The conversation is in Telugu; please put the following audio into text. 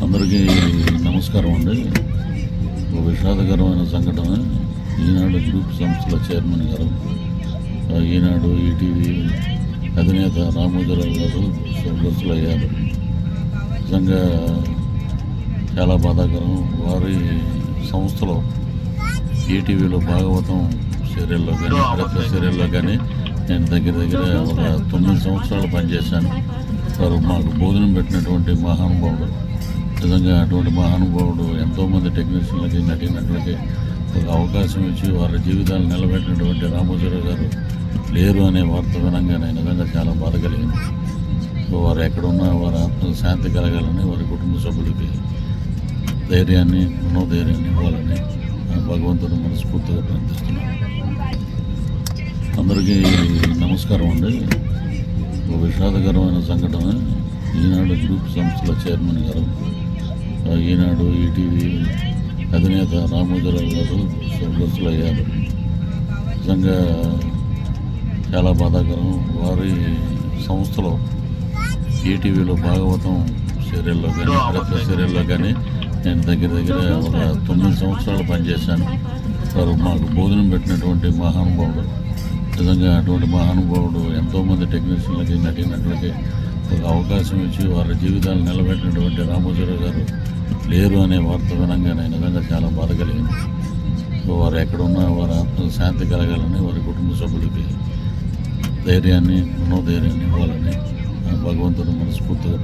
అందరికీ నమస్కారం అండి. ఒక విషాదకరమైన సంఘటన. ఈనాడు గ్రూప్ సంస్థల చైర్మన్ గారు, ఈనాడు ఈటీవీ అధినేత రామోజీరావు గారు స్వర్గస్థులయ్యారు. నిజంగా చాలా బాధాకరం. వారి సంస్థలో ఈటీవీలో భాగవతం సీరియల్లో కానీ ప్రతి సీరియల్లో కానీ నేను దగ్గర ఒక 9 సంవత్సరాలు పనిచేశాను. వారు మాకు భోజనం పెట్టినటువంటి మహానుభావుడు. నిజంగా అటువంటి మహానుభావుడు ఎంతోమంది టెక్నీషియన్లకి, నటీనటులకి ఒక అవకాశం ఇచ్చి వారి జీవితాలు నిలబెట్టినటువంటి రామోజీరావు గారు లేరు అనే వార్త వినంగానే నిజంగా చాలా బాధ కలిగింది. సో వారు ఎక్కడున్నా వారి ఆత్మ శాంతి కలగాలని, వారి కుటుంబ సభ్యులకి ధైర్యాన్ని, మనోధైర్యాన్ని ఇవ్వాలని భగవంతుడు మనస్ఫూర్తిగా ప్రార్థిస్తున్నాను. అందరికీ నమస్కారం అండి. ఒక విషాదకరమైన సంఘటన. ఈనాడు గ్రూప్ సంస్థల చైర్మన్ గారు, ఈనాడు ఈటీవీ అధినేత రామోజీరావు గారు స్వర్గస్థులయ్యారు. నిజంగా చాలా బాధాకరం. వారి సంస్థలో ఈటీవీలో భాగవతం సీరియల్లో కానీ ప్రతి సీరియల్లో కానీ నేను దగ్గర ఒక 9 సంవత్సరాలు పనిచేశాను. వారు మాకు భోజనం పెట్టినటువంటి మహానుభావుడు. నిజంగా అటువంటి మహానుభావుడు ఎంతోమంది టెక్నీషియన్లకి, నటీనటులకి ఒక అవకాశం ఇచ్చి వారి జీవితాలు నిలబెట్టినటువంటి రామోజీరావు గారు లేరు అనే వార్త వినంగానే నిజంగా చాలా బాధ కలిగింది. సో వారు ఎక్కడున్నా వారి ఆత్మ శాంతి కలగాలని, వారి కుటుంబ సభ్యులకి ధైర్యాన్ని, మనోధైర్యాన్ని ఇవ్వాలని భగవంతుడు మనస్ఫూర్తిగా